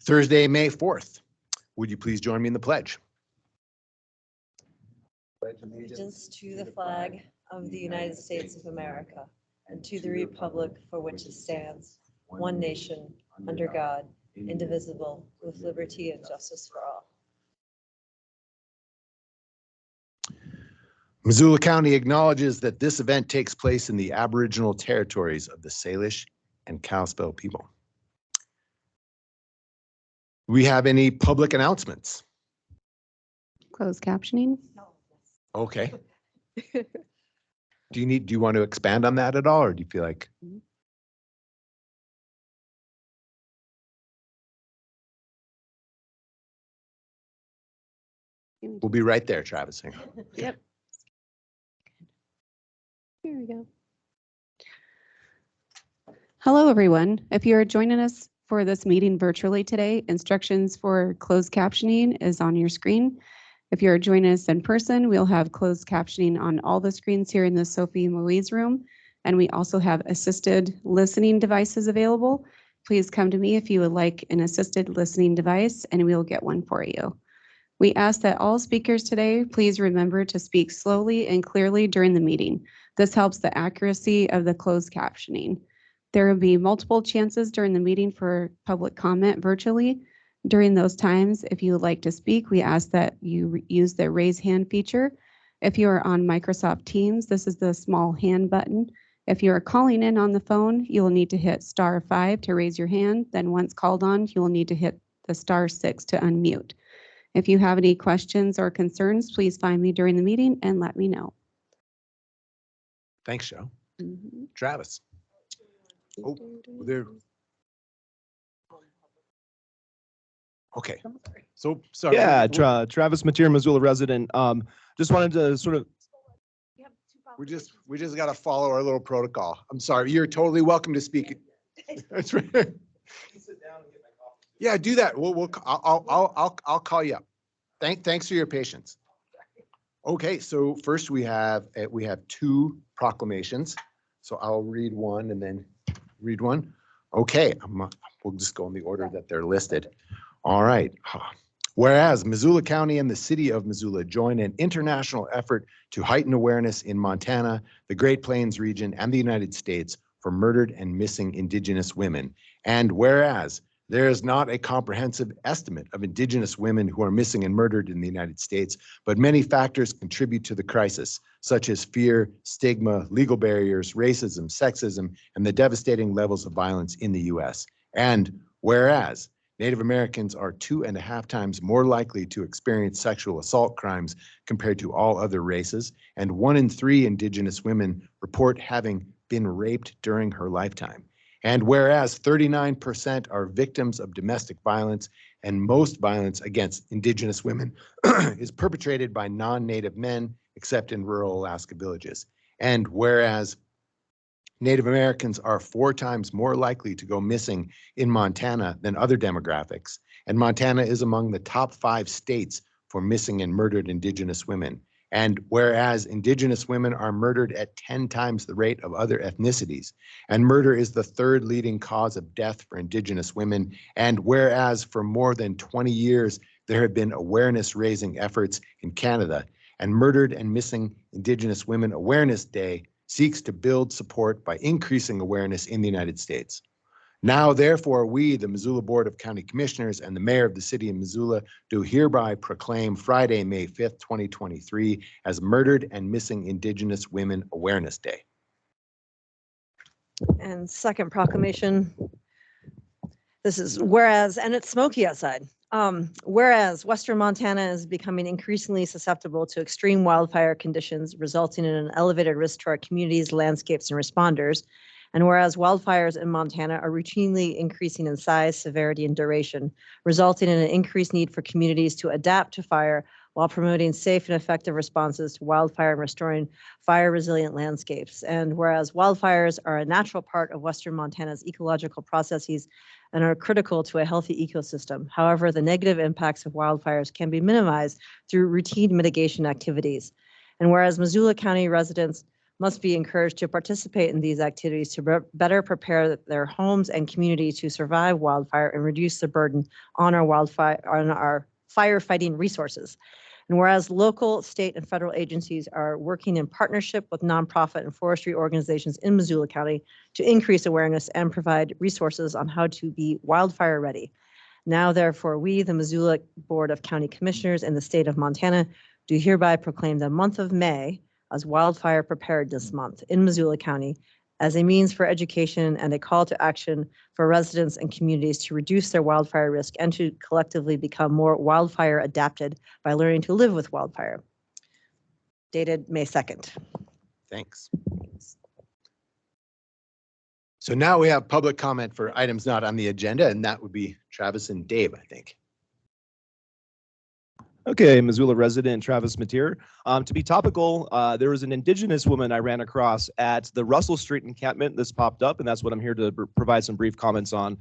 Thursday, May 4th. Would you please join me in the pledge? Allegiance to the flag of the United States of America and to the republic for which it stands, one nation, under God, indivisible, with liberty and justice for all. Missoula County acknowledges that this event takes place in the Aboriginal territories of the Salish and Kalispel people. Do we have any public announcements? Closed captioning. Okay. Do you want to expand on that at all, or do you feel like? We'll be right there, Travis. Hang on. Yep. Here we go. Hello, everyone. If you are joining us for this meeting virtually today, instructions for closed captioning is on your screen. If you are joining us in person, we'll have closed captioning on all the screens here in the Sophie and Louise room. And we also have assisted listening devices available. Please come to me if you would like an assisted listening device, and we will get one for you. We ask that all speakers today please remember to speak slowly and clearly during the meeting. This helps the accuracy of the closed captioning. There will be multiple chances during the meeting for public comment virtually. During those times, if you would like to speak, we ask that you use the raise hand feature. If you are on Microsoft Teams, this is the small hand button. If you are calling in on the phone, you will need to hit *5 to raise your hand. Then once called on, you will need to hit the *6 to unmute. If you have any questions or concerns, please find me during the meeting and let me know. Thanks, Joe. Travis. Oh, there. Okay. So sorry. Yeah, Travis Mateer, Missoula resident. Just wanted to sort of. We just got to follow our little protocol. I'm sorry. You're totally welcome to speak. That's right. Yeah, do that. I'll call you up. Thanks for your patience. Okay, so first we have two proclamations. So I'll read one and then read one. Okay, we'll just go in the order that they're listed. All right. Whereas Missoula County and the city of Missoula join an international effort to heighten awareness in Montana, the Great Plains region, and the United States for murdered and missing Indigenous women. And whereas there is not a comprehensive estimate of Indigenous women who are missing and murdered in the United States, but many factors contribute to the crisis, such as fear, stigma, legal barriers, racism, sexism, and the devastating levels of violence in the U.S. And whereas Native Americans are 2.5 times more likely to experience sexual assault crimes compared to all other races, and 1 in 3 Indigenous women report having been raped during her lifetime. And whereas 39% are victims of domestic violence, and most violence against Indigenous women is perpetrated by non-Native men, except in rural Alaska villages. And whereas Native Americans are 4 times more likely to go missing in Montana than other demographics, and Montana is among the top 5 states for missing and murdered Indigenous women. And whereas Indigenous women are murdered at 10 times the rate of other ethnicities, and murder is the 3rd leading cause of death for Indigenous women, and whereas for more than 20 years, there have been awareness-raising efforts in Canada, and Murdered and Missing Indigenous Women Awareness Day seeks to build support by increasing awareness in the United States. Now, therefore, we, the Missoula Board of County Commissioners and the Mayor of the City of Missoula, do hereby proclaim Friday, May 5th, 2023 as Murdered and Missing Indigenous Women Awareness Day. And second proclamation, this is whereas, and it's smoky outside. Whereas Western Montana is becoming increasingly susceptible to extreme wildfire conditions, resulting in an elevated risk to our communities, landscapes, and responders. And whereas wildfires in Montana are routinely increasing in size, severity, and duration, resulting in an increased need for communities to adapt to fire while promoting safe and effective responses to wildfire and restoring fire-resilient landscapes. And whereas wildfires are a natural part of Western Montana's ecological processes and are critical to a healthy ecosystem. However, the negative impacts of wildfires can be minimized through routine mitigation activities. And whereas Missoula County residents must be encouraged to participate in these activities to better prepare their homes and community to survive wildfire and reduce the burden on our firefighting resources. And whereas local, state, and federal agencies are working in partnership with nonprofit and forestry organizations in Missoula County to increase awareness and provide resources on how to be wildfire ready. Now, therefore, we, the Missoula Board of County Commissioners in the state of Montana, do hereby proclaim the month of May as Wildfire Preparedness Month in Missoula County as a means for education and a call to action for residents and communities to reduce their wildfire risk and to collectively become more wildfire adapted by learning to live with wildfire. Dated May 2nd. Thanks. So now we have public comment for items not on the agenda, and that would be Travis and Dave, I think. Okay, Missoula resident Travis Mateer. To be topical, there was an Indigenous woman I ran across at the Russell Street encampment. This popped up, and that's what I'm here to provide some brief comments on.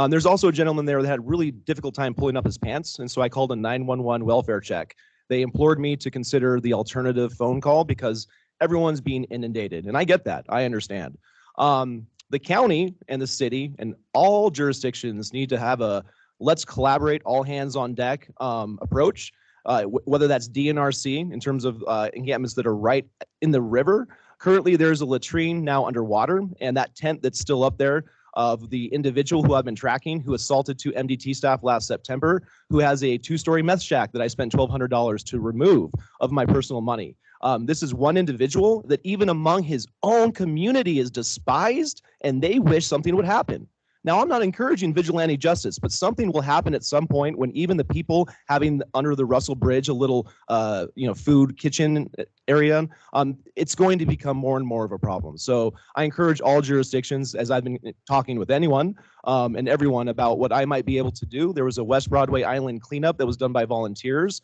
There's also a gentleman there that had a really difficult time pulling up his pants, and so I called a 911 welfare check. They implored me to consider the alternative phone call because everyone's being inundated, and I get that. I understand. The county and the city and all jurisdictions need to have a let's collaborate, all hands on deck approach. Whether that's DNRC in terms of encampments that are right in the river. Currently, there's a latrine now underwater, and that tent that's still up there of the individual who I've been tracking who assaulted two MDT staff last September, who has a 2-story meth shack that I spent $1,200 to remove of my personal money. This is one individual that even among his own community is despised, and they wish something would happen. Now, I'm not encouraging vigilante justice, but something will happen at some point when even the people having under the Russell Bridge a little, food kitchen area, it's going to become more and more of a problem. So I encourage all jurisdictions, as I've been talking with anyone and everyone about what I might be able to do. There was a West Broadway Island cleanup that was done by volunteers.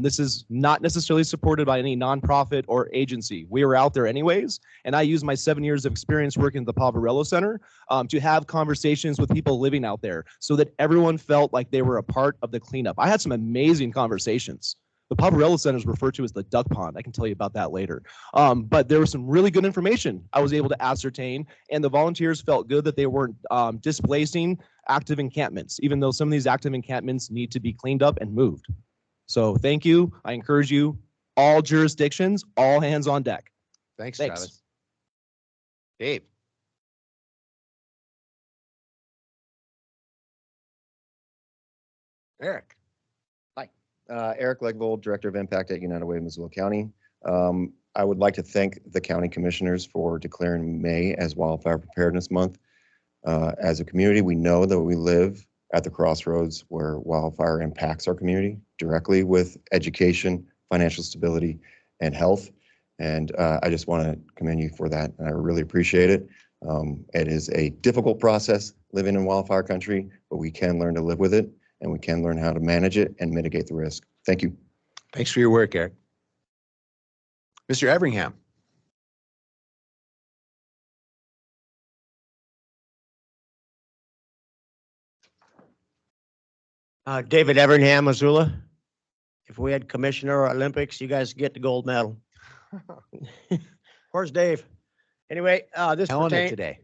This is not necessarily supported by any nonprofit or agency. We were out there anyways, and I used my 7 years of experience working at the Poverello Center to have conversations with people living out there so that everyone felt like they were a part of the cleanup. I had some amazing conversations. The Poverello Center is referred to as the duck pond. I can tell you about that later. But there was some really good information I was able to ascertain, and the volunteers felt good that they weren't displacing active encampments, even though some of these active encampments need to be cleaned up and moved. So thank you. I encourage you, all jurisdictions, all hands on deck. Thanks, Thanks. Travis. Dave. Eric. Eric Legvold, Director of Impact at United Way of Missoula County. I would like to thank the county commissioners for declaring May as Wildfire Preparedness Month. As a community, we know that we live at the crossroads where wildfire impacts our community directly with education, financial stability, and health. And I just want to commend you for that. And I really appreciate it. It is a difficult process living in wildfire country, but we can learn to live with it, and we can learn how to manage it and mitigate the risk. Thank you. Thanks for your work, Eric. Mr. Everingham. David Everingham, Missoula. If we had Commissioner Olympics, you guys get the gold medal. Where's Dave? Anyway, this Helena pertain- today.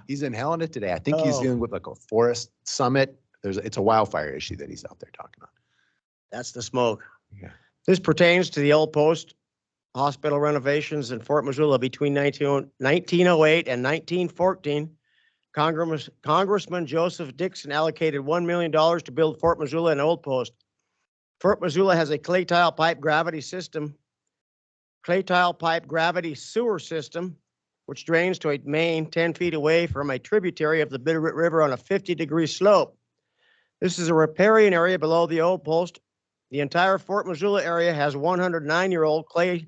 He's in Helena today. I think he's Oh. dealing with like a forest summit. It's a wildfire issue that he's out there talking about. That's the smoke. Yeah. This pertains to the old post hospital renovations in Fort Missoula between 1908 and 1914. Congressman Joseph Dixon allocated $1 million to build Fort Missoula and Old Post. Fort Missoula has a clay tile pipe gravity sewer system, which drains to a main 10 feet away from a tributary of the Bitterroot River on a 50-degree slope. This is a riparian area below the Old Post. The entire Fort Missoula area has 109-year-old clay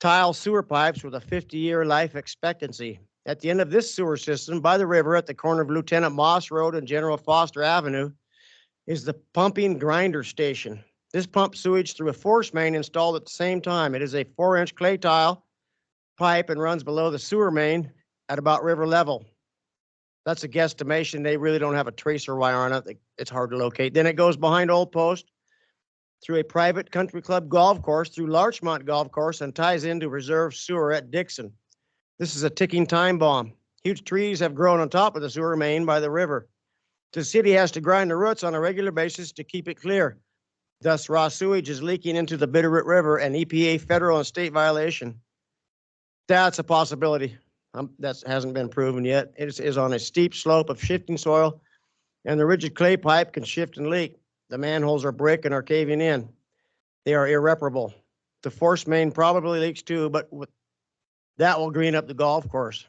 tile sewer pipes with a 50-year life expectancy. At the end of this sewer system, by the river at the corner of Lieutenant Moss Road and General Foster Avenue, is the pumping grinder station. This pumps sewage through a force main installed at the same time. It is a 4-inch clay tile pipe and runs below the sewer main at about river level. That's a guesstimation. They really don't have a tracer wire on it. It's hard to locate. Then it goes behind Old Post. through a private country club golf course through Larchmont Golf Course and ties into reserve sewer at Dixon. This is a ticking time bomb. Huge trees have grown on top of the sewer main by the river. The city has to grind the roots on a regular basis to keep it clear. Thus, raw sewage is leaking into the Bitterroot River, an EPA federal and state violation. That's a possibility. That hasn't been proven yet. It is on a steep slope of shifting soil, and the rigid clay pipe can shift and leak. The manholes are brick and are caving in. They are irreparable. The force main probably leaks too, but that will green up the golf course.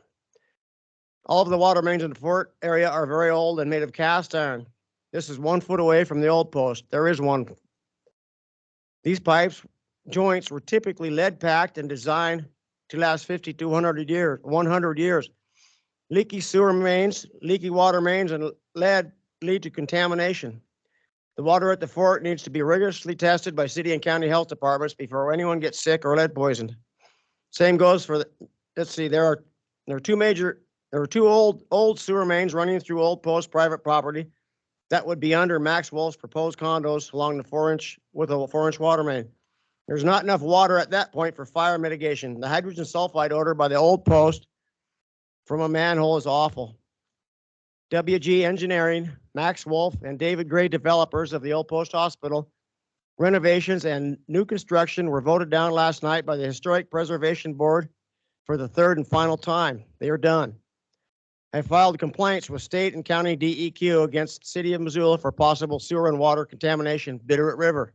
All of the water mains in the fort area are very old and made of cast iron. This is 1 foot away from the old post. There is one. These pipes joints were typically lead packed and designed to last 50 to 100 years. Leaky sewer mains, leaky water mains, and lead lead to contamination. The water at the fort needs to be rigorously tested by city and county health departments before anyone gets sick or lead poisoned. Same goes for the, let's see, there are two old sewer mains running through Old Post private property that would be under Max Wolf's proposed condos along the 4-inch with a 4-inch water main. There's not enough water at that point for fire mitigation. The hydrogen sulfide odor by the Old Post from a manhole is awful. WG Engineering, Max Wolf, and David Gray, developers of the Old Post Hospital renovations and new construction, were voted down last night by the Historic Preservation Board for the third and final time. They are done. I filed complaints with state and county DEQ against the city of Missoula for possible sewer and water contamination, Bitterroot River.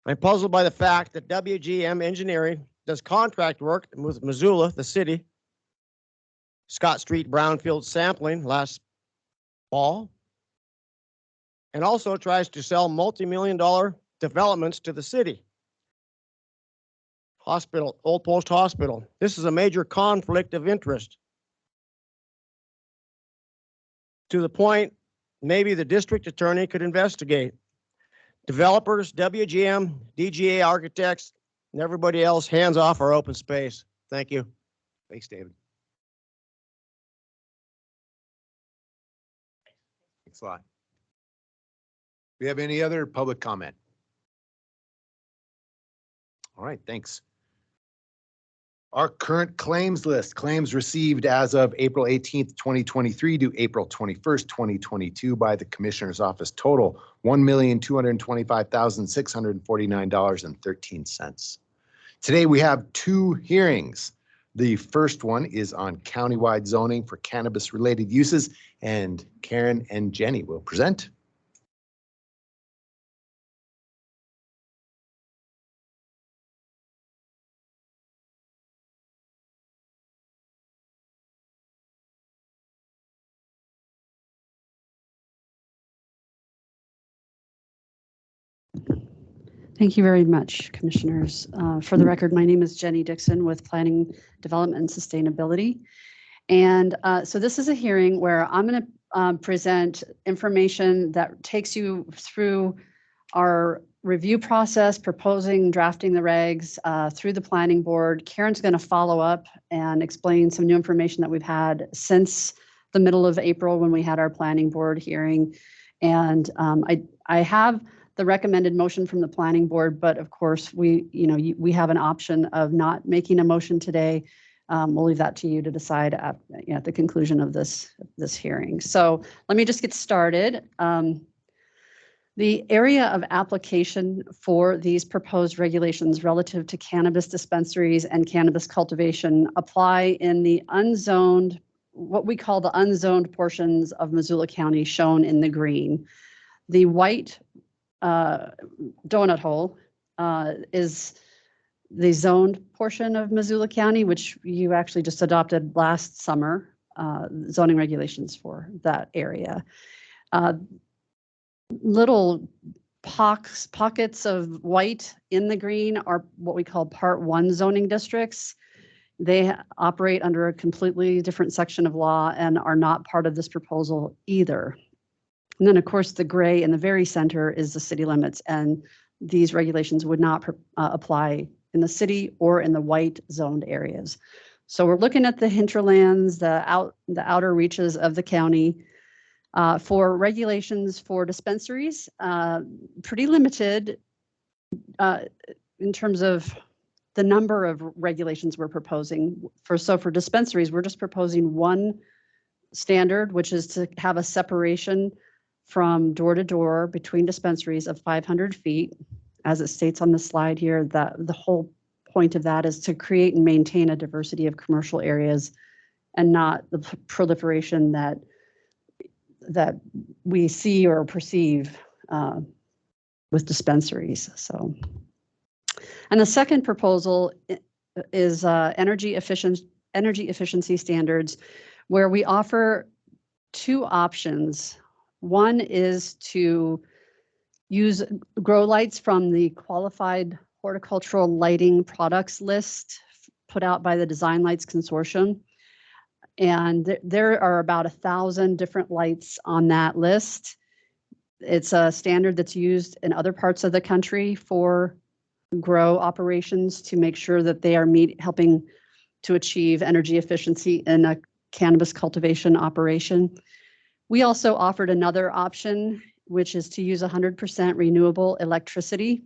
I'm puzzled by the fact that WGM Engineering does contract work with Missoula, the city, Scott Street brownfield sampling last fall, and also tries to sell multi-million-dollar developments to the city. Hospital, Old Post Hospital. This is a major conflict of interest. To the point, maybe the district attorney could investigate. Developers, WGM, DGA architects, and everybody else, hands off our open space. Thank you. Thanks, David. Thanks a lot. We have any other public comment? All right, thanks. Our current claims list, claims received as of April 18th, 2023 to April 21st, 2022 by the Commissioner's Office total $1,225,649.13. Today we have 2 hearings. The first one is on countywide zoning for cannabis-related uses, and Karen and Jenny will present. Thank you very much, Commissioners. For the record, my name is Jenny Dixon with Planning, Development, and Sustainability. And so this is a hearing where I'm going to present information that takes you through our review process, proposing, drafting the regs through the Planning Board. Karen's going to follow up and explain some new information that we've had since the middle of April when we had our Planning Board hearing. And I have the recommended motion from the Planning Board, but of course we have an option of not making a motion today. We'll leave that to you to decide at the conclusion of this hearing. So let me just get started. The area of application for these proposed regulations relative to cannabis dispensaries and cannabis cultivation apply in the unzoned, what we call the unzoned portions of Missoula County, shown in the green. The white donut hole is the zoned portion of Missoula County, which you actually just adopted last summer, zoning regulations for that area. Little pockets of white in the green are what we call Part 1 zoning districts. They operate under a completely different section of law and are not part of this proposal either. And then, of course, the gray in the very center is the city limits, and these regulations would not apply in the city or in the white zoned areas. So we're looking at the hinterlands, the outer reaches of the county. For regulations for dispensaries, pretty limited in terms of the number of regulations we're proposing. For dispensaries, we're just proposing one standard, which is to have a separation from door to door between dispensaries of 500 feet. As it states on the slide here, that the whole point of that is to create and maintain a diversity of commercial areas and not the proliferation that we see or perceive with dispensaries. So, and the second proposal is energy efficiency standards, where we offer two options. One is to use grow lights from the qualified horticultural lighting products list put out by the Design Lights Consortium. And there are about 1,000 different lights on that list. It's a standard that's used in other parts of the country for grow operations to make sure that they are helping to achieve energy efficiency in a cannabis cultivation operation. We also offered another option, which is to use 100% renewable electricity.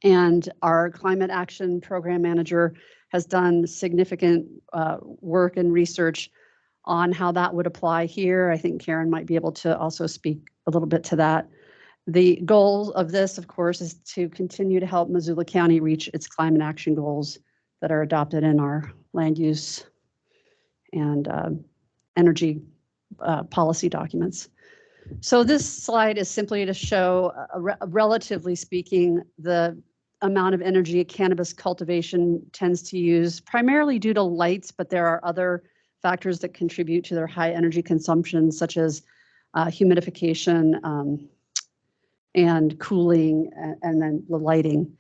And our climate action program manager has done significant work and research on how that would apply here. I think Karen might be able to also speak a little bit to that. The goal of this, of course, is to continue to help Missoula County reach its climate action goals that are adopted in our land use and energy policy documents. So this slide is simply to show, relatively speaking, the amount of energy cannabis cultivation tends to use, primarily due to lights, but there are other factors that contribute to their high energy consumption, such as humidification and cooling, and then the lighting.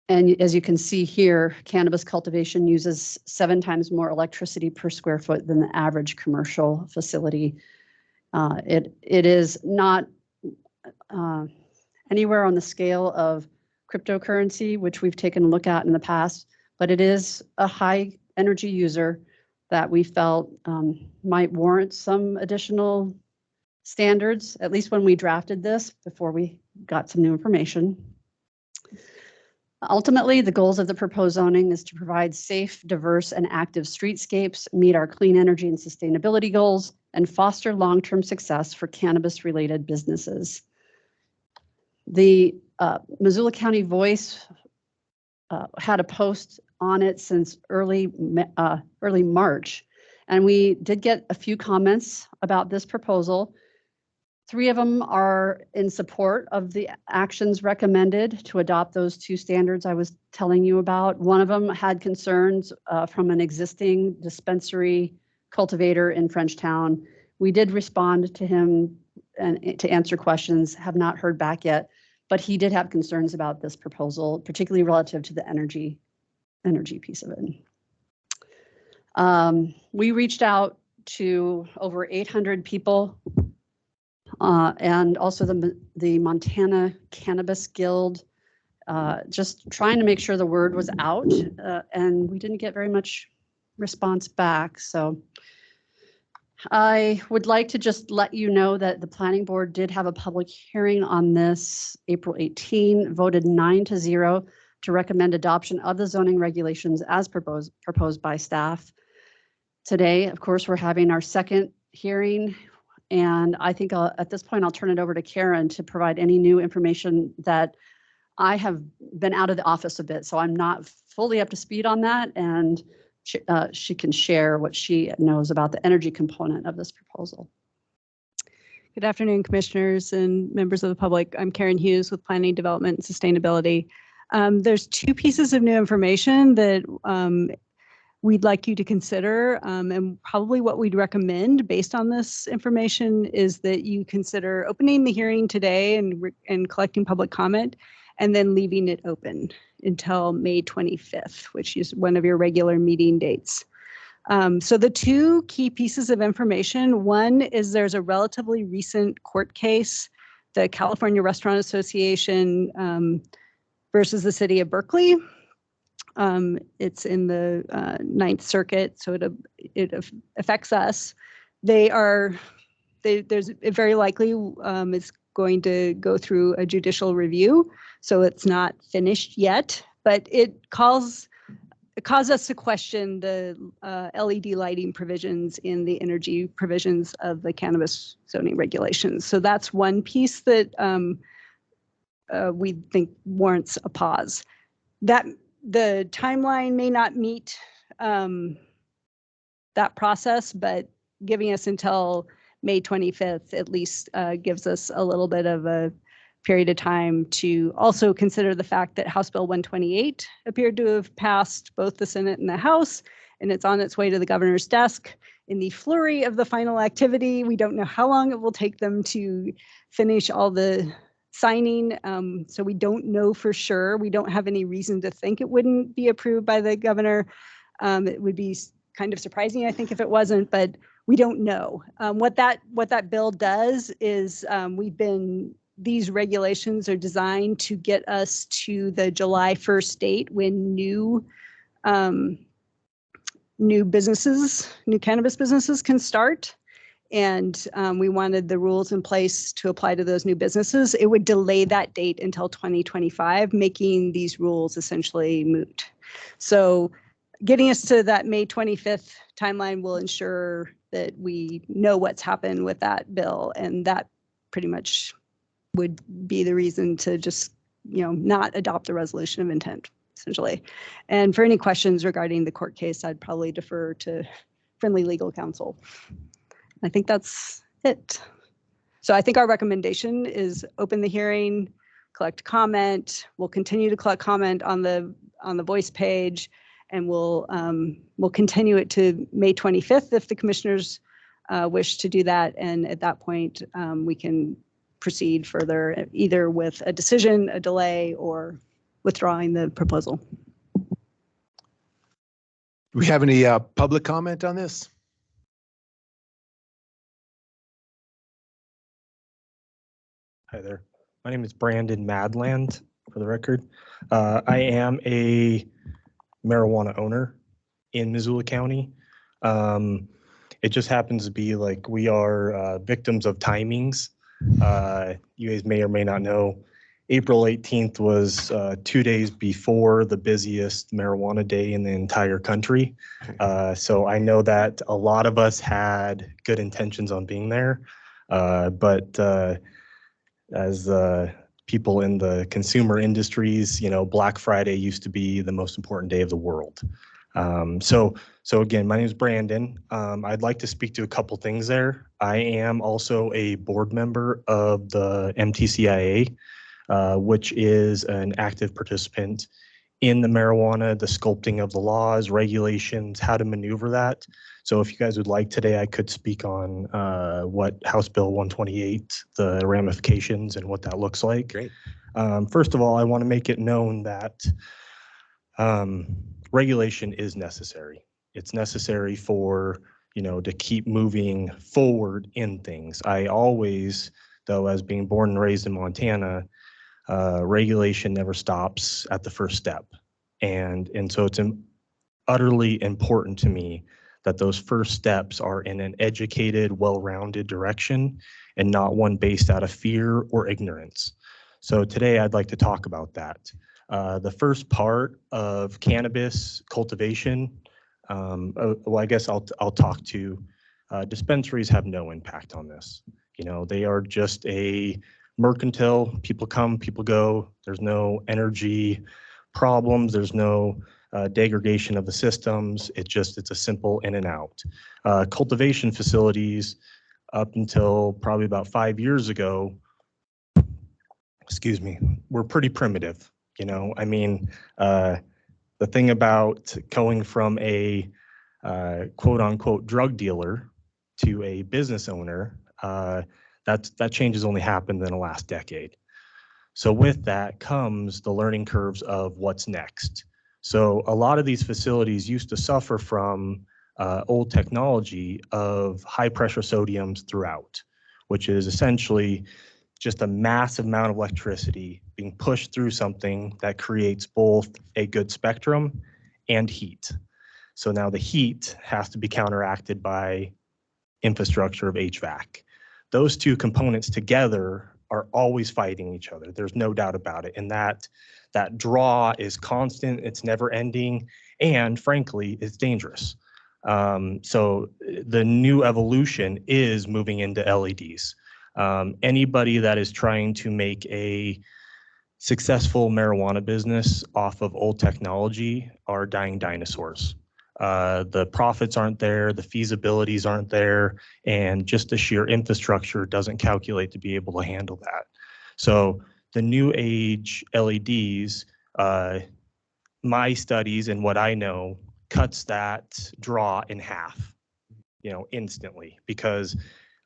And as you can see here, cannabis cultivation uses 7 times more electricity per square foot than the average commercial facility. It is not anywhere on the scale of cryptocurrency, which we've taken a look at in the past, but it is a high energy user that we felt might warrant some additional standards, at least when we drafted this before we got some new information. Ultimately, the goals of the proposed zoning is to provide safe, diverse, and active streetscapes, meet our clean energy and sustainability goals, and foster long-term success for cannabis-related businesses. The Missoula County Voice had a post on it since early March, and we did get a few comments about this proposal. 3 of them are in support of the actions recommended to adopt those 2 standards I was telling you about. One of them had concerns from an existing dispensary cultivator in Frenchtown. We did respond to him and to answer questions, have not heard back yet, but he did have concerns about this proposal, particularly relative to the energy piece of it. We reached out to over 800 people and also the Montana Cannabis Guild, just trying to make sure the word was out, and we didn't get very much response back. So I would like to just let you know that the planning board did have a public hearing on this April 18, voted 9-0 to recommend adoption of the zoning regulations as proposed by staff. Today, of course, we're having our second hearing, and I think at this point I'll turn it over to Karen to provide any new information that I have been out of the office a bit, so I'm not fully up to speed on that, and she can share what she knows about the energy component of this proposal. Good afternoon, commissioners and members of the public. I'm Karen Hughes with Planning, Development, and Sustainability. There's 2 pieces of new information that we'd like you to consider, and probably what we'd recommend based on this information is that you consider opening the hearing today and collecting public comment, and then leaving it open until May 25th, which is one of your regular meeting dates. So the 2 key pieces of information, one is there's a relatively recent court case, the California Restaurant Association versus the City of Berkeley. It's in the 9th Circuit, so it affects us. There's very likely is going to go through a judicial review, so it's not finished yet, but it caused us to question the LED lighting provisions in the energy provisions of the cannabis zoning regulations. So that's one piece that we think warrants a pause. That the timeline may not meet that process, but giving us until May 25th at least gives us a little bit of a period of time to also consider the fact that House Bill 128 appeared to have passed both the Senate and the House, and it's on its way to the governor's desk. In the flurry of the final activity, we don't know how long it will take them to finish all the signing, so we don't know for sure. We don't have any reason to think it wouldn't be approved by the governor. It would be kind of surprising, I think, if it wasn't, but we don't know. What that bill does is these regulations are designed to get us to the July 1st date when new cannabis businesses can start. And we wanted the rules in place to apply to those new businesses. It would delay that date until 2025, making these rules essentially moot. So getting us to that May 25th timeline will ensure that we know what's happened with that bill, and that pretty much would be the reason to just, not adopt the resolution of intent, essentially. And for any questions regarding the court case, I'd probably defer to friendly legal counsel. I think that's it. So I think our recommendation is open the hearing, collect comment. We'll continue to collect comment on the voice page, and we'll continue it to May 25th if the commissioners wish to do that. And at that point, we can proceed further, either with a decision, a delay, or withdrawing the proposal. Do we have any public comment on this? Hi there. My name is Brandon Madland, for the record. I am a marijuana owner in Missoula County. It just happens to be like we are victims of timings. You guys may or may not know, April 18th was 2 days before the busiest marijuana day in the entire country. So I know that a lot of us had good intentions on being there, but as people in the consumer industries, Black Friday used to be the most important day of the world. So again, my name is Brandon. I'd like to speak to a couple things there. I am also a board member of the MTCIA, which is an active participant in the marijuana, the sculpting of the laws, regulations, how to maneuver that. So if you guys would like today, I could speak on what House Bill 128, the ramifications and what that looks like. Great. First of all, I want to make it known that regulation is necessary. It's necessary for, to keep moving forward in things. I always, though, as being born and raised in Montana, regulation never stops at the first step. And so it's utterly important to me that those first steps are in an educated, well-rounded direction and not one based out of fear or ignorance. So today I'd like to talk about that. The first part of cannabis cultivation, well, I guess I'll talk to dispensaries have no impact on this. They are just a mercantile, people come, people go. There's no energy problems. There's no degradation of the systems. It's a simple in and out. Cultivation facilities up until probably about 5 years ago, were pretty primitive. The thing about going from a quote unquote drug dealer to a business owner, that change has only happened in the last decade. So with that comes the learning curves of what's next. So a lot of these facilities used to suffer from old technology of high pressure sodiums throughout, which is essentially just a massive amount of electricity being pushed through something that creates both a good spectrum and heat. So now the heat has to be counteracted by infrastructure of HVAC. Those two components together are always fighting each other. There's no doubt about it. And that draw is constant, it's never ending, and frankly, it's dangerous. So the new evolution is moving into LEDs. Anybody that is trying to make a successful marijuana business off of old technology are dying dinosaurs. The profits aren't there, the feasibilities aren't there, and just the sheer infrastructure doesn't calculate to be able to handle that. So the new age LEDs, my studies and what I know cuts that draw in half, instantly, because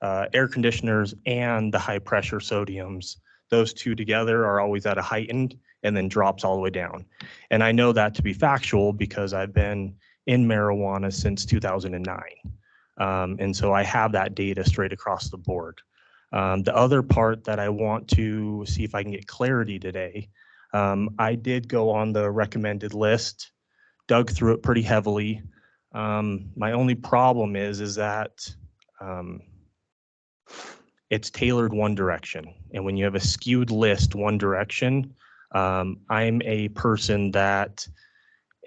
air conditioners and the high pressure sodiums, those two together are always at a heightened and then drops all the way down. And I know that to be factual because I've been in marijuana since 2009. And so I have that data straight across the board. The other part that I want to see if I can get clarity today, I did go on the recommended list, dug through it pretty heavily. My only problem is that it's tailored one direction. And when you have a skewed list one direction, I'm a person that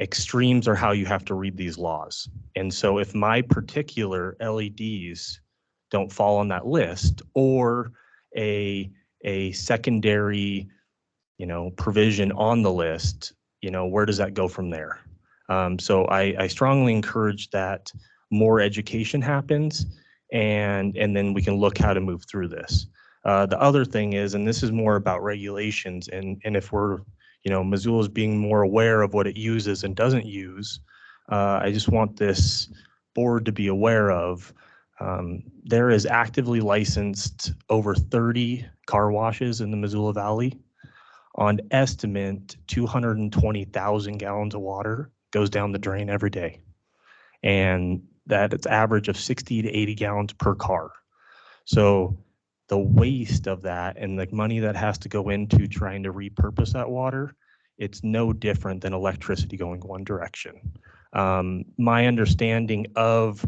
extremes are how you have to read these laws. And so if my particular LEDs don't fall on that list, or a secondary, provision on the list, where does that go from there? So I strongly encourage that more education happens, and then we can look how to move through this. The other thing is, and this is more about regulations, and if we're, Missoula is being more aware of what it uses and doesn't use, I just want this board to be aware of. There is actively licensed over 30 car washes in the Missoula Valley. On estimate, 220,000 gallons of water goes down the drain every day. And that it's average of 60 to 80 gallons per car. So the waste of that and the money that has to go into trying to repurpose that water, it's no different than electricity going one direction. My understanding of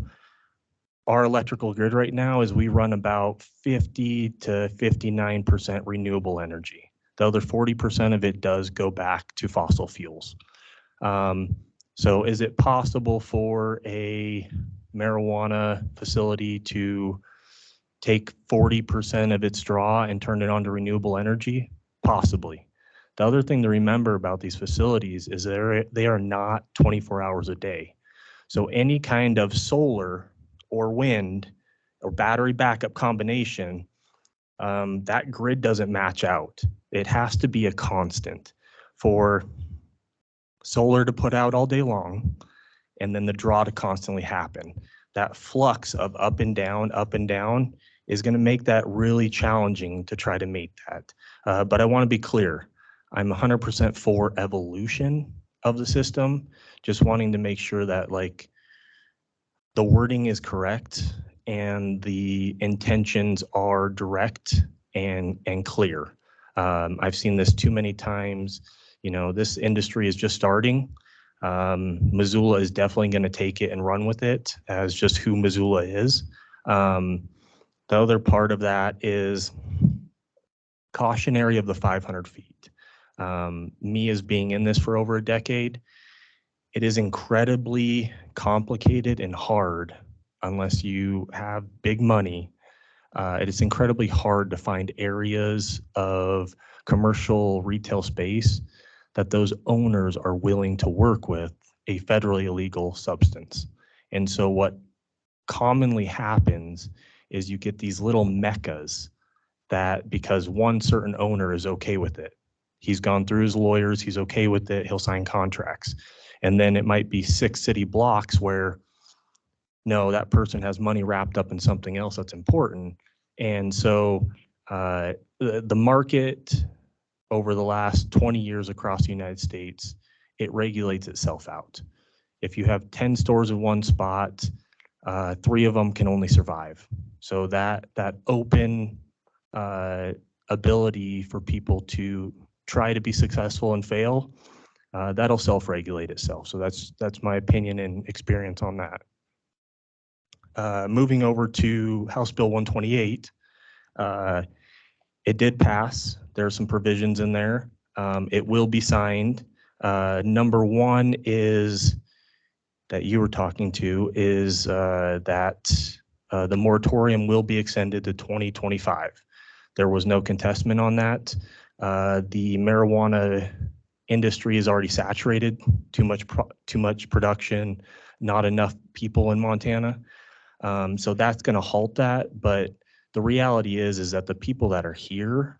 our electrical grid right now is we run about 50 to 59% renewable energy. The other 40% of it does go back to fossil fuels. So is it possible for a marijuana facility to take 40% of its draw and turn it on to renewable energy? Possibly. The other thing to remember about these facilities is they are not 24 hours a day. So any kind of solar or wind or battery backup combination, that grid doesn't match out. It has to be a constant for solar to put out all day long, and then the draw to constantly happen. That flux of up and down is going to make that really challenging to try to meet that. But I want to be clear, I'm 100% for evolution of the system, just wanting to make sure that the wording is correct and the intentions are direct and clear. I've seen this too many times. This industry is just starting. Missoula is definitely going to take it and run with it as just who Missoula is. The other part of that is cautionary of the 500 feet. Me as being in this for over a decade, it is incredibly complicated and hard unless you have big money. It is incredibly hard to find areas of commercial retail space that those owners are willing to work with a federally illegal substance. And so what commonly happens is you get these little meccas that because one certain owner is okay with it, he's gone through his lawyers, he's okay with it, he'll sign contracts. And then it might be 6 city blocks where no, that person has money wrapped up in something else that's important. And so the market over the last 20 years across the United States, it regulates itself out. If you have 10 stores in one spot, 3 of them can only survive. So that open ability for people to try to be successful and fail, that'll self-regulate itself. So that's my opinion and experience on that. Moving over to House Bill 128, It did pass. There are some provisions in there. It will be signed. Number one is that you were talking to is that the moratorium will be extended to 2025. There was no contestment on that. The marijuana industry is already saturated, too much production, not enough people in Montana. So that's going to halt that. But the reality is that the people that are here,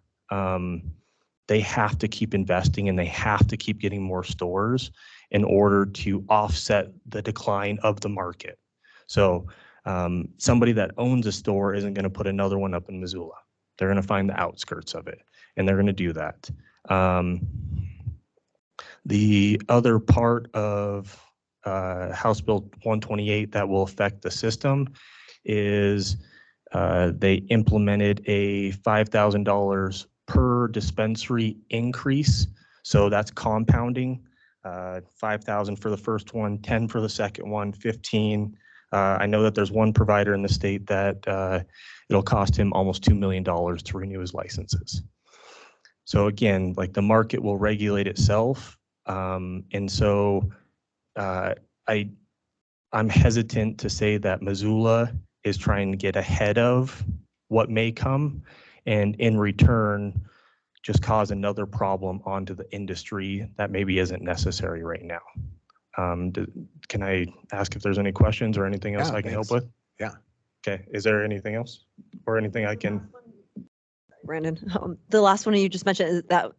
they have to keep investing and they have to keep getting more stores in order to offset the decline of the market. So somebody that owns a store isn't going to put another one up in Missoula. They're going to find the outskirts of it, and they're going to do that. The other part of House Bill 128 that will affect the system is they implemented a $5,000 per dispensary increase. So that's compounding, 5,000 for the first one, 10 for the second one, 15. I know that there's one provider in the state that it'll cost him almost $2 million to renew his licenses. So again, like the market will regulate itself. And so I'm hesitant to say that Missoula is trying to get ahead of what may come, and in return, just cause another problem onto the industry that maybe isn't necessary right now. Can I ask if there's any questions or anything else Yeah, I can help thanks. with? Yeah. Okay, is there anything else or anything I can? Brandon, the last one you just mentioned, is that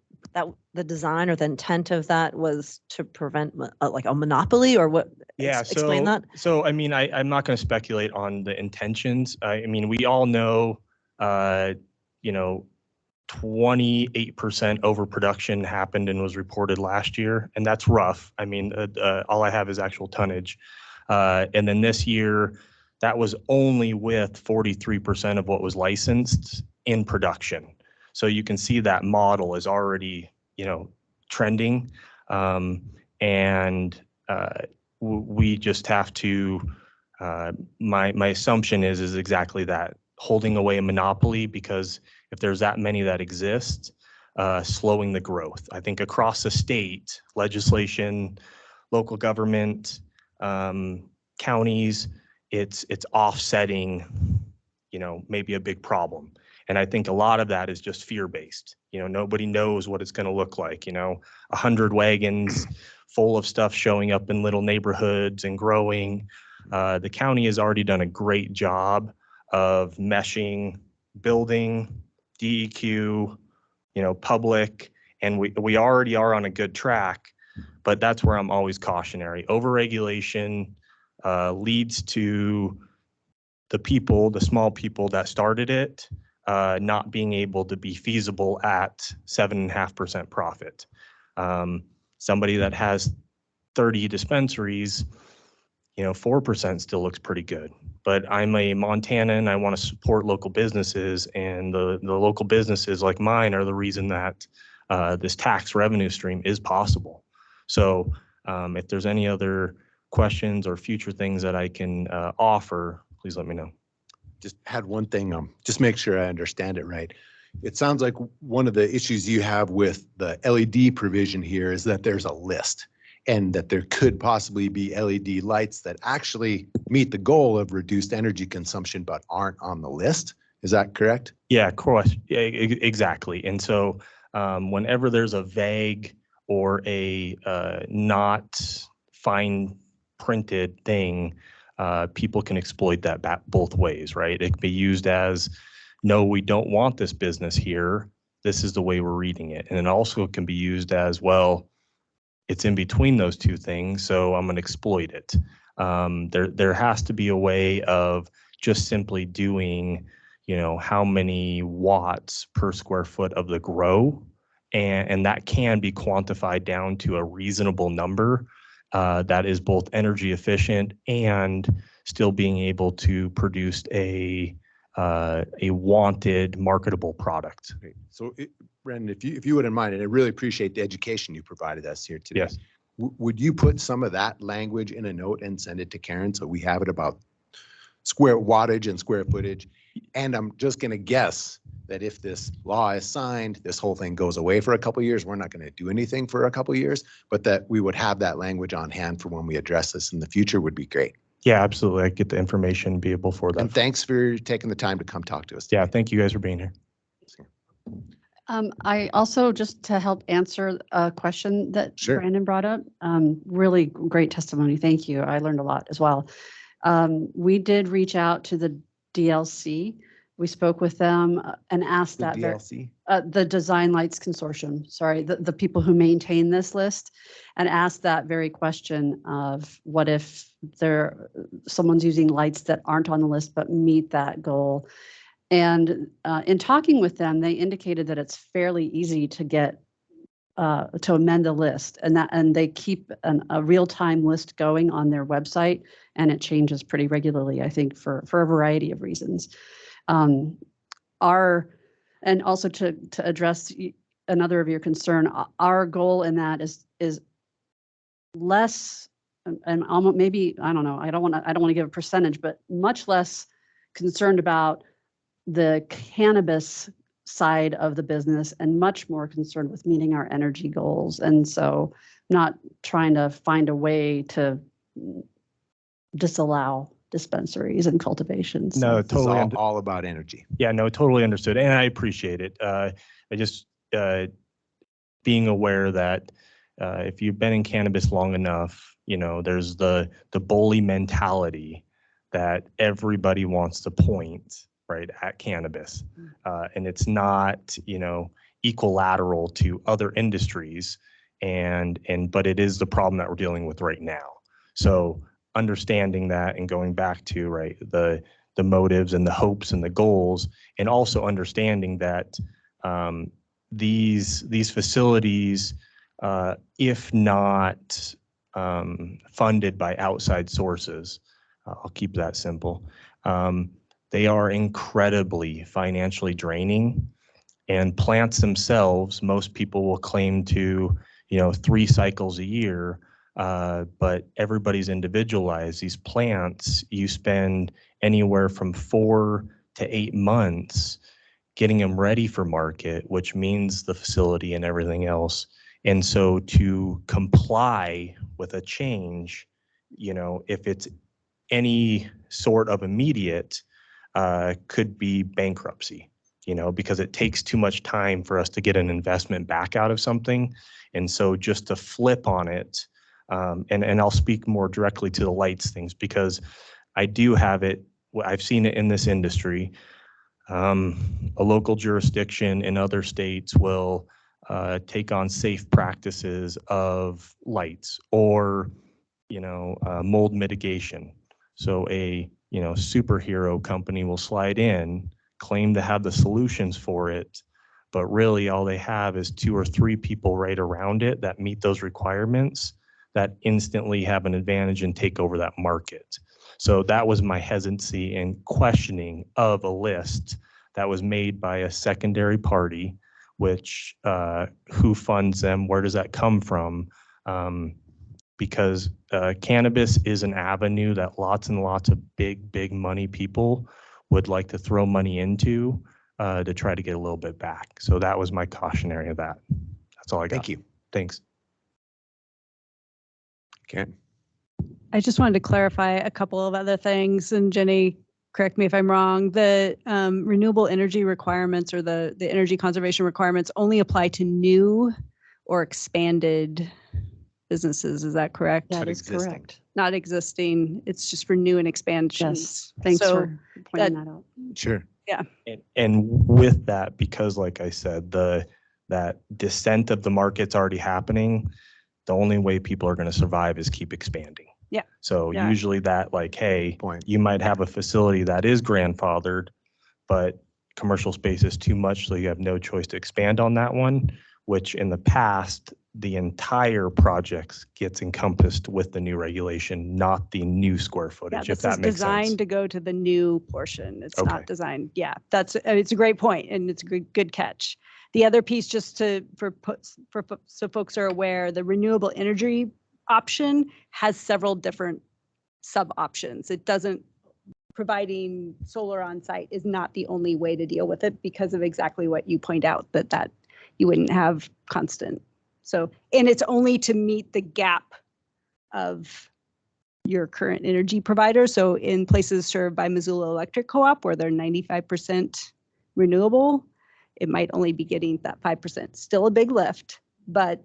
the design or the intent of that was to prevent like a monopoly, or what? Yeah, Explain that. So I mean, I'm not going to speculate on the intentions. I mean, we all know, 28% overproduction happened and was reported last year, and that's rough. I mean, all I have is actual tonnage. And then this year, that was only with 43% of what was licensed in production. So you can see that model is already, trending. We just have to, my assumption is exactly that, holding away a monopoly, because if there's that many that exist, slowing the growth. I think across the state, legislation, local government, counties, it's offsetting, maybe a big problem. And I think a lot of that is just fear-based. Nobody knows what it's going to look like. 100 wagons full of stuff showing up in little neighborhoods and growing. The county has already done a great job of meshing building, DEQ, public, and we already are on a good track. But that's where I'm always cautionary. Overregulation leads to the small people that started it, not being able to be feasible at 7.5% profit. Somebody that has 30 dispensaries, 4% still looks pretty good. But I'm a Montanan, I want to support local businesses, and the local businesses like mine are the reason that this tax revenue stream is possible. So if there's any other questions or future things that I can offer, please let me know. Just had one thing, just make sure I understand it right. It sounds like one of the issues you have with the LED provision here is that there's a list, and that there could possibly be LED lights that actually meet the goal of reduced energy consumption but aren't on the list. Is that correct? Yeah, of course. Yeah, exactly. And so whenever there's a vague or a not fine printed thing, people can exploit that both ways, right? It can be used as, no, we don't want this business here. This is the way we're reading it. And it also can be used as, well, it's in between those two things, so I'm going to exploit it. There has to be a way of just simply doing, how many watts per square foot of the grow, and that can be quantified down to a reasonable number that is both energy efficient and still being able to produce a wanted marketable product. Great. So Brendan, if you wouldn't mind, and I really appreciate the education you provided us here today. Yes. Would you put some of that language in a note and send it to Karen so we have it about square wattage and square footage? And I'm just going to guess that if this law is signed, this whole thing goes away for a couple of years. We're not going to do anything for a couple of years, but that we would have that language on hand for when we address this in the future would be great. Yeah, absolutely. I get the information, be able for that. And thanks for taking the time to come talk to us. Yeah, today. thank you guys for being here. I also, just to help answer a question that Sure. Brandon brought up, really great testimony. Thank you. I learned a lot as well. We did reach out to the DLC. We spoke with them and asked The that. DLC. The Design Lights Consortium, sorry, the people who maintain this list, and asked that very question of what if someone's using lights that aren't on the list but meet that goal. And in talking with them, they indicated that it's fairly easy to get to amend the list, and they keep a real-time list going on their website, and it changes pretty regularly, I think, for a variety of reasons. And also to address another of your concern, our goal in that is less, and almost maybe, I don't know, I don't want to give a percentage, but much less concerned about the cannabis side of the business and much more concerned with meeting our energy goals. And so not trying to find a way to disallow dispensaries and cultivations. No, This is totally. all about energy. Yeah, no, totally understood. And I appreciate it. I just being aware that if you've been in cannabis long enough, you know, there's the bully mentality that everybody wants to point right at cannabis. And it's not, you know, equilateral to other industries. But it is the problem that we're dealing with right now. So understanding that and going back to right the motives and the hopes and the goals, and also understanding that these facilities, if not funded by outside sources, I'll keep that simple, they are incredibly financially draining. And plants themselves, most people will claim to, you know, 3 cycles a year. But everybody's individualized. These plants, you spend anywhere from 4 to 8 months getting them ready for market, which means the facility and everything else. And so to comply with a change, you know, if it's any sort of immediate, could be bankruptcy, you know, because it takes too much time for us to get an investment back out of something. And so just to flip on it, and I'll speak more directly to the lights things because I do have it. I've seen it in this industry. A local jurisdiction in other states will take on safe practices of lights or, you know, mold mitigation. So a, you know, superhero company will slide in, claim to have the solutions for it, but really all they have is 2 or 3 people right around it that meet those requirements that instantly have an advantage and take over that market. So that was my hesitancy and questioning of a list that was made by a secondary party, which who funds them, where does that come from? Because cannabis is an avenue that lots and lots of big money people would like to throw money into to try to get a little bit back. So that was my cautionary of that. That's all I got. Thank you. Thanks. Karen. I just wanted to clarify a couple of other things, and Jenny, correct me if I'm wrong. The renewable energy requirements or the energy conservation requirements only apply to new or expanded businesses. Is that correct? That Not is existing. correct. Not existing. It's just for new and expansions. Yes, thanks So for pointing that out. Sure. And with that, because like I said, that descent of the market's already happening, the only way people are going to survive is keep expanding. Yeah. So Yeah. usually that like, hey, Point. you might have a facility that is grandfathered, but commercial space is too much, so you have no choice to expand on that one, which in the past, the entire project gets encompassed with the new regulation, not the new square Yeah, footage, if this is that makes designed sense. to go to the new portion. It's Okay. not designed. Yeah, it's a great point, and it's a good catch. The other piece, just so folks are aware, the renewable energy option has several different sub options. It doesn't providing solar on site is not the only way to deal with it because of exactly what you point out, that you wouldn't have constant. So, and it's only to meet the gap of your current energy provider. So in places served by Missoula Electric Co-op where they're 95% renewable, it might only be getting that 5%. Still a big lift, but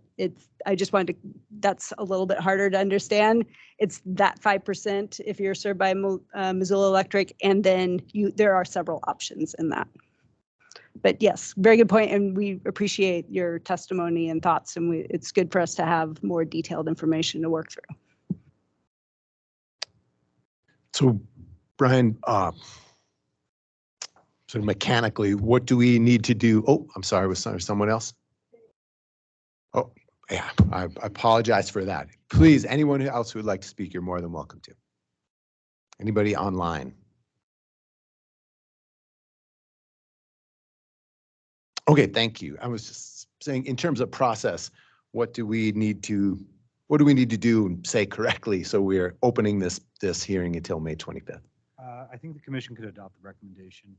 I just wanted to, that's a little bit harder to understand. It's that 5% if you're served by Missoula Electric, and then there are several options in that. But yes, very good point, and we appreciate your testimony and thoughts, and it's good for us to have more detailed information to work through. So, Brian, so mechanically, what do we need to do? Oh, I'm sorry, was there someone else? Oh, yeah, I apologize for that. Please, anyone else who would like to speak, you're more than welcome to. Anybody online? Okay, thank you. I was just saying, in terms of process, what do we need to do and say correctly so we're opening this hearing until May 25th? I think the commission could adopt the recommendation,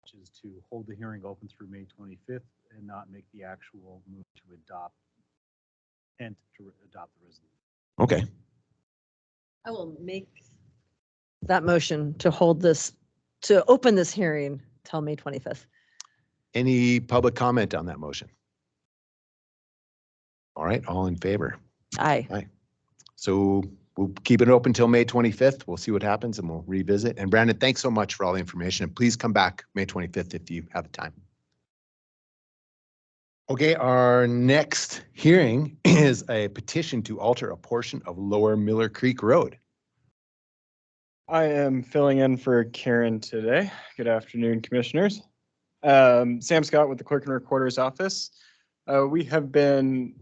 which is to hold the hearing open through May 25th and not make the actual move to adopt the resolution. Okay. I will make that motion to open this hearing till May 25th. Any public comment on that motion? All right, all in favor? Aye. So we'll keep it open till May 25th. We'll see what happens and we'll revisit. And Brandon, thanks so much for all the information. And please come back May 25th if you have time. Okay, our next hearing is a petition to alter a portion of Lower Miller Creek Road. I am filling in for Karen today. Good afternoon, commissioners. Sam Scott with the Clerk and Recorder's Office. We have been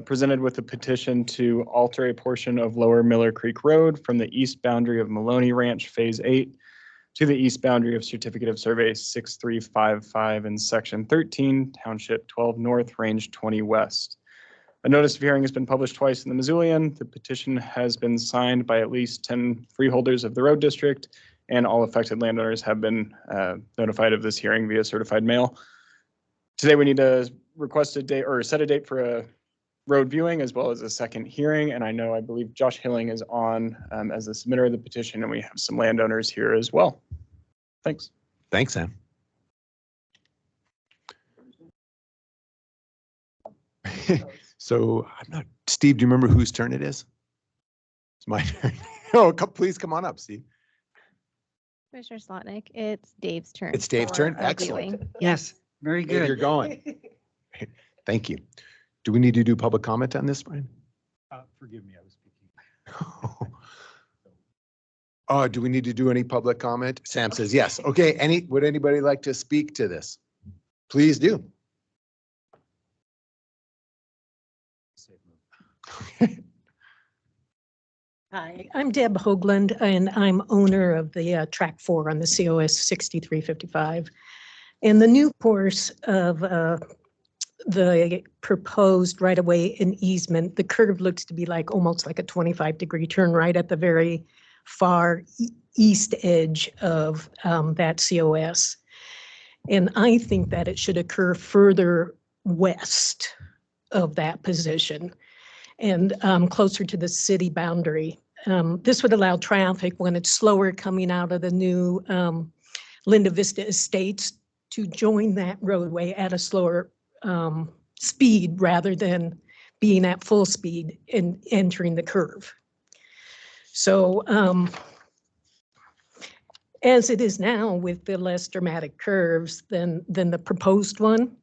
presented with a petition to alter a portion of Lower Miller Creek Road from the east boundary of Maloney Ranch Phase 8 to the east boundary of Certificate of Survey 6355 in Section 13, Township 12 North, Range 20 West. A notice of hearing has been published twice in the Missoulian. The petition has been signed by at least 10 freeholders of the road district, and all affected landowners have been notified of this hearing via certified mail. Today we need to request a date or set a date for a road viewing as well as a second hearing. And I believe Josh Hilling is on as the submitter of the petition, and we have some landowners here as well. Thanks. Thanks, Sam. So Steve, do you remember whose turn it is? It's my turn. Oh, please come on up, Steve. Commissioner Slotnick, it's Dave's turn. It's Dave's turn. for Excellent. viewing. Yes, very Dave, you're good. going. Thank you. Do we need to do public comment on this, Brian? Forgive me, I was speaking. Do we need to do any public comment? Sam says yes. Okay, would anybody like to speak to this? Please do. Hi, I'm Deb Hoagland, and I'm owner of the Track 4 on the COS 6355. And the new course of the proposed right-of-way and easement, the curve looks to be almost like a 25-degree turn right at the very far east edge of that COS. And I think that it should occur further west of that position and closer to the city boundary. This would allow traffic when it's slower coming out of the new Linda Vista Estates to join that roadway at a slower speed rather than being at full speed and entering the curve. So as it is now with the less dramatic curves than the proposed one,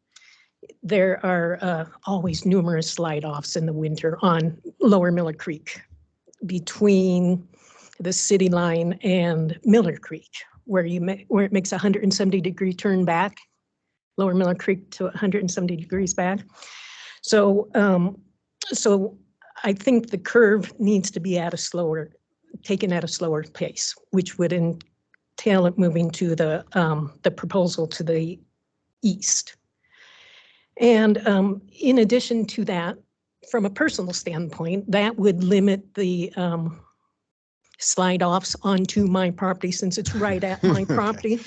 there are always numerous slide-offs in the winter on Lower Miller Creek between the city line and Miller Creek, where it makes a 170-degree turn back, Lower Miller Creek to 170 degrees back. So, so I think the curve needs to be taken at a slower pace, which would entail it moving to the proposal to the east. And in addition to that, from a personal standpoint, that would limit the slide offs onto my property since it's right at my Okay. property.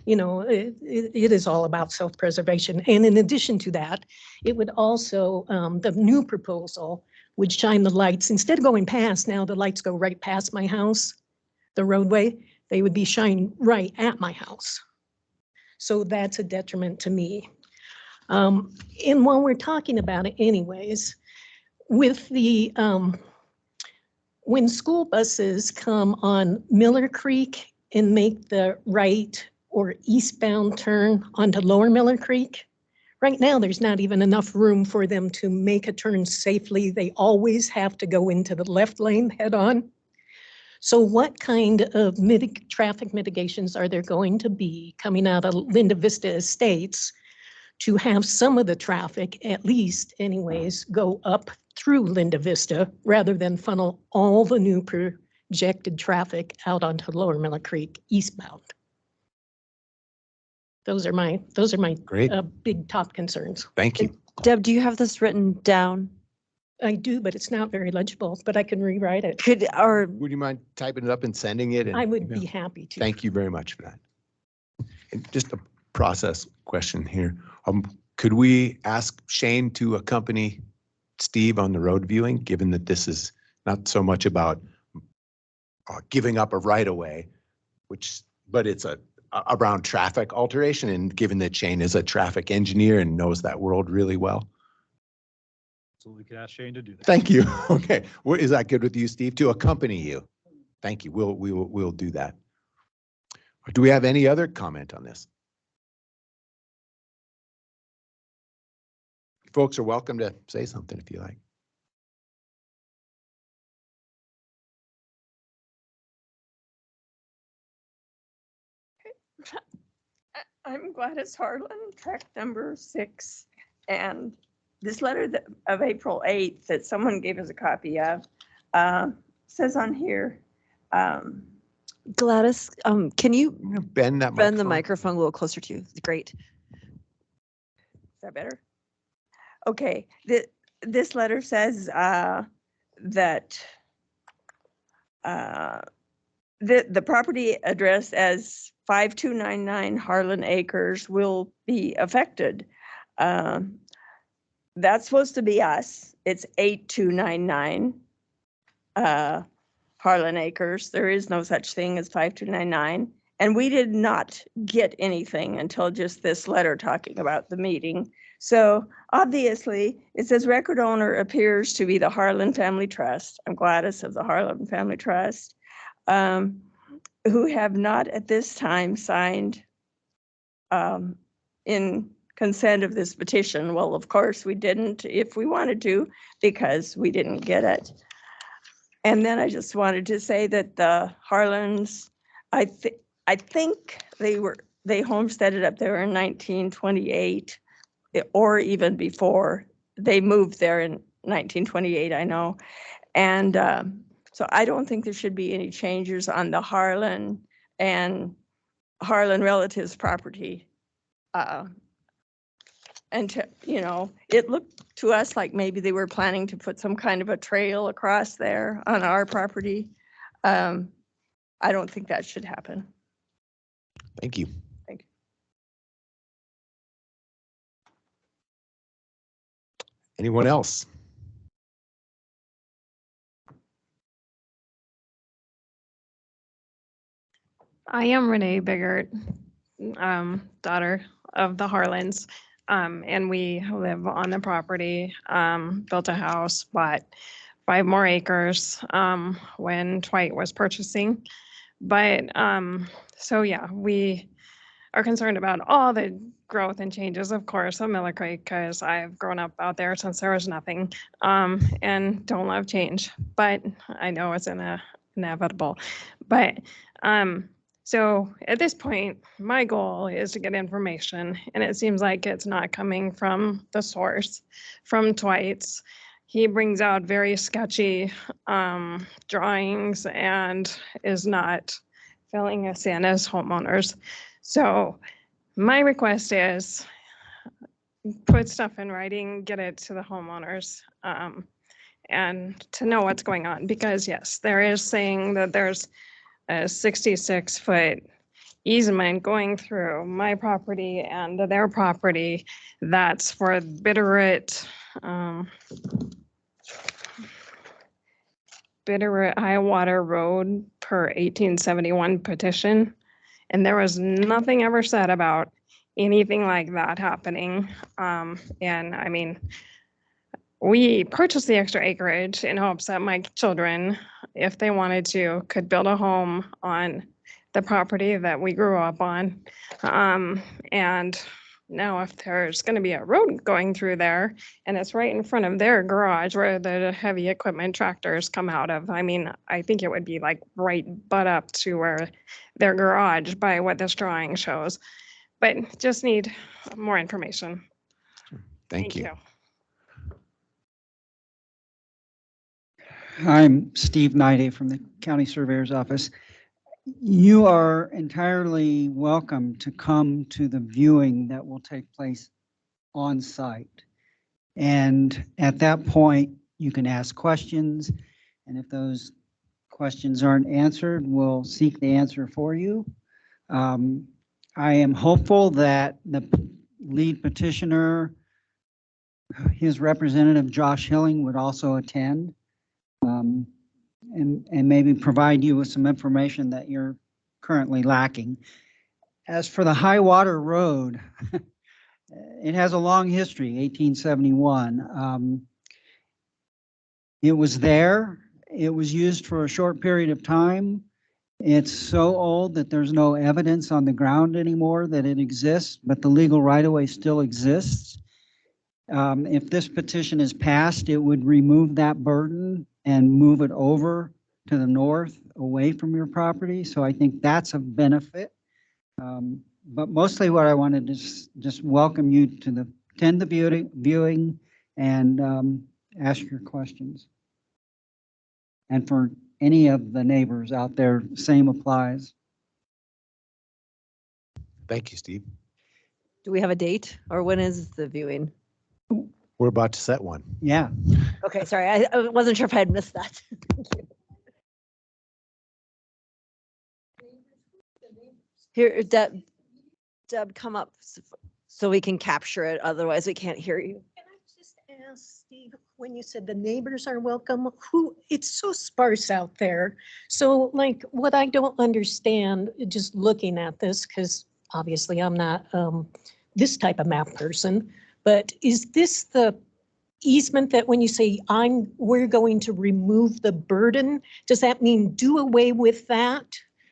You know, it is all about self-preservation. And in addition to that, it would also, the new proposal would shine the lights, instead of going past, now the lights go right past my house, the roadway, they would be shining right at my house. So that's a detriment to me. And while we're talking about it anyways, with the, when school buses come on Miller Creek and make the right or eastbound turn onto Lower Miller Creek, right now, there's not even enough room for them to make a turn safely. They always have to go into the left lane head on. So what kind of traffic mitigations are there going to be coming out of Linda Vista Estates to have some of the traffic, at least anyways, go up through Linda Vista rather than funnel all the new projected traffic out onto Lower Miller Creek eastbound? Those are my Great. big top concerns. Thank you. Deb, do you have this written down? I do, but it's not very legible, but I can rewrite it. Could, or Would you mind typing it up and sending it? I would be happy to. Thank you very much for that. And just a process question here. Could we ask Shane to accompany Steve on the road viewing, given that this is not so much about giving up a right of way, but it's around traffic alteration, and given that Shane is a traffic engineer and knows that world really well? So we could ask Shane to do that. Thank you. Okay. Is that good with you, Steve, to accompany you? Thank you. We'll do that. Do we have any other comment on this? Folks are welcome to say something if you like. I'm Gladys Harlan, track number 6, and this letter of April 8th that someone gave us a copy of says on here. Gladys, can you bend the microphone a little closer to you? Great. Is that better? Okay, this letter says that the property address as 5299 Harlan Acres will be affected. That's supposed to be us. It's 8299 Harlan Acres. There is no such thing as 5299. And we did not get anything until just this letter talking about the meeting. So obviously it says record owner appears to be the Harlan Family Trust. I'm Gladys of the Harlan Family Trust, who have not at this time signed in consent of this petition. Well, of course we didn't if we wanted to, because we didn't get it. And then I just wanted to say that the Harlans, I think they homesteaded up there in 1928 or even before. They moved there in 1928, I know. And so I don't think there should be any changes on the Harlan and Harlan relatives property. And it looked to us like maybe they were planning to put some kind of a trail across there on our property. I don't think that should happen. Thank you. Thank you. Anyone else? I am Renee Biggert, daughter of the Harlans, and we live on the property, built a house, bought 5 more acres when Dwight was purchasing. But so yeah, we are concerned about all the growth and changes, of course, of Miller Creek, because I've grown up out there since there was nothing, and don't love change, but I know it's inevitable. But so at this point, my goal is to get information, and it seems like it's not coming from the source, from Dwight's. He brings out very sketchy drawings and is not filling us in as homeowners. So my request is put stuff in writing, get it to the homeowners, and to know what's going on, because yes, there is saying that there's a 66-foot easement going through my property and their property. That's for Bitterroot, Bitterroot High Water Road per 1871 petition. And there was nothing ever said about anything like that happening. And I mean, we purchased the extra acreage in hopes that my children, if they wanted to, could build a home on the property that we grew up on. And now if there's going to be a road going through there and it's right in front of their garage where the heavy equipment tractors come out of, I mean, I think it would be like right butt up to where their garage by what this drawing shows. But just need more information. Thank you. I'm Steve Nide from the County Surveyor's Office. You are entirely welcome to come to the viewing that will take place on site. And at that point, you can ask questions. And if those questions aren't answered, we'll seek the answer for you. I am hopeful that the lead petitioner, his representative, Josh Hilling, would also attend. And maybe provide you with some information that you're currently lacking. As for the High Water Road, it has a long history, 1871. It was there. It was used for a short period of time. It's so old that there's no evidence on the ground anymore that it exists, but the legal right-of-way still exists. If this petition is passed, it would remove that burden and move it over to the north, away from your property. So I think that's a benefit. But mostly what I wanted to just welcome you to attend the viewing and ask your questions. And for any of the neighbors out there, same applies. Thank you, Steve. Do we have a date or when is the viewing? We're about to set one. Yeah. Okay, sorry, I wasn't sure if I had missed that. Thank you. Here, Deb, come up so we can capture it. Otherwise, we can't hear you. Can I just ask, Steve, when you said the neighbors are welcome, it's so sparse out there. So like what I don't understand, just looking at this, because obviously I'm not this type of map person, but is this the easement that when you say we're going to remove the burden, does that mean do away with that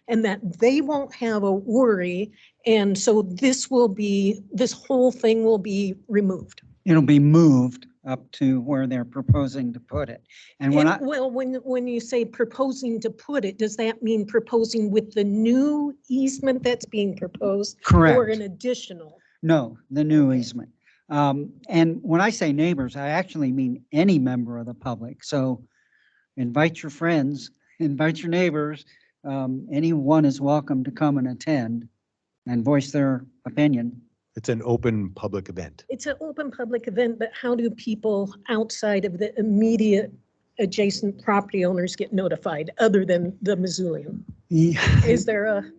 and that they won't have a worry? And so this whole thing will be removed. It'll be moved up to where they're proposing to put it. And when you say proposing to put it, does that mean proposing with the new easement that's being proposed? Correct. Or an additional? No, the new easement. And when I say neighbors, I actually mean any member of the public. So invite your friends, invite your neighbors. Anyone is welcome to come and attend and voice their opinion. It's an open public event. It's an open public event, but how do people outside of the immediate adjacent property owners get notified other than the Missoulian? Is there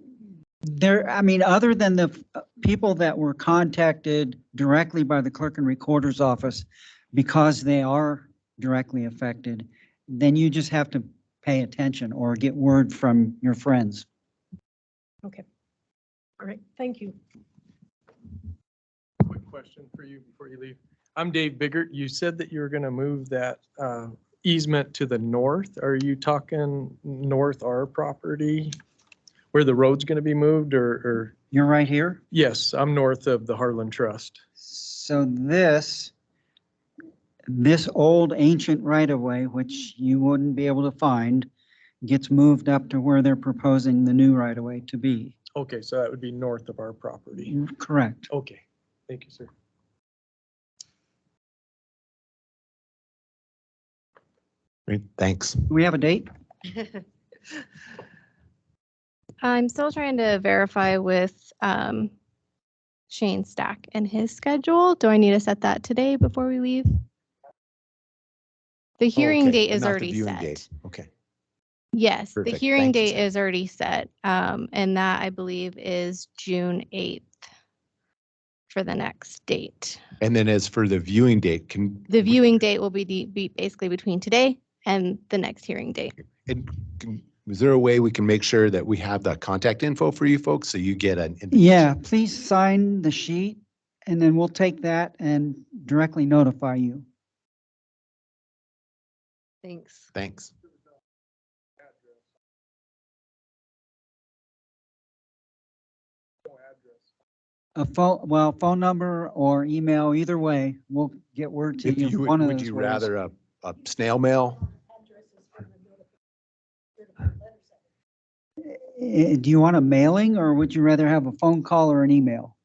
I mean, other than the people that were contacted directly by the clerk and recorder's office because they are directly affected, then you just have to pay attention or get word from your friends. Okay. All right. Thank you. Quick question for you before you leave. I'm Dave Biggert. You said that you were going to move that easement to the north. Are you talking north our property where the road's going to be moved or? You're right here? Yes, I'm north of the Harlan Trust. So this old ancient right-of-way, which you wouldn't be able to find, gets moved up to where they're proposing the new right-of-way to be. Okay, so that would be north of our property. Correct. Okay, thank you, sir. Great, thanks. Do we have a date? I'm still trying to verify with Shane Stack and his schedule. Do I need to set that today before we leave? The hearing Okay, date but is not the already viewing set. date. Okay. Yes, the Perfect. hearing Thank you, date Sam. is already set, and that I believe is June 8th for the next date. And then as for the viewing date, can, The viewing date will be basically between today and the next hearing date. is there a way we can make sure that we have the contact info for you folks so you get an Yeah, please sign the sheet and then we'll take that and directly notify you. Thanks. Thanks. A phone number or email, either way, we'll get word to If you. you would, one of would those you ways. rather a snail mail? Do you want a mailing or would you rather have a phone call or an email?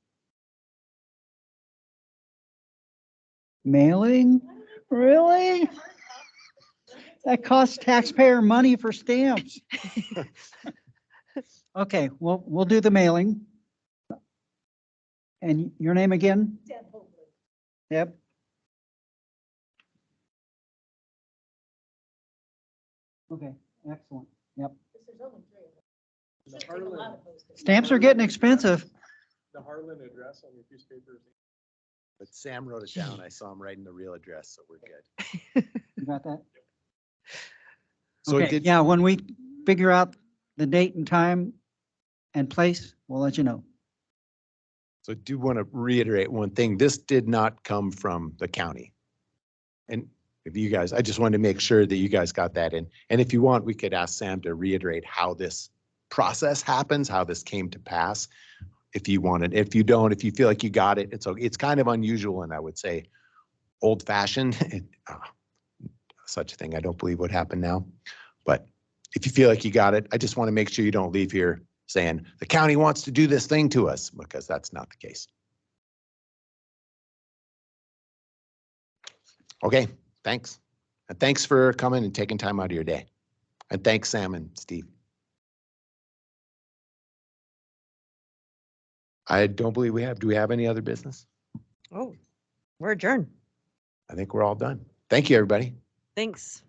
Mailing? Really? That costs taxpayer money for stamps. Okay, we'll do the mailing. And your name again? Deb? Okay, excellent. Yep. Stamps are getting expensive. The Harlan address on your piece of paper. But Sam wrote it down. I saw him writing the real address, so we're good. You got that? So it Okay, did, yeah, when we figure out the date and time and place, we'll let you know. so I do want to reiterate one thing. This did not come from the county. And if you guys, I just wanted to make sure that you guys got that in. And if you want, we could ask Sam to reiterate how this process happens, how this came to pass. If you want it, if you don't, if you feel like you got it, it's okay. It's kind of unusual and I would say old fashioned. Such a thing I don't believe would happen now. But if you feel like you got it, I just want to make sure you don't leave here saying the county wants to do this thing to us, because that's not the case. Okay, thanks. And thanks for coming and taking time out of your day. And thanks, Sam and Steve. I don't believe we have. Do we have any other business? Oh, we're adjourned. I think we're all done. Thank you, everybody. Thanks.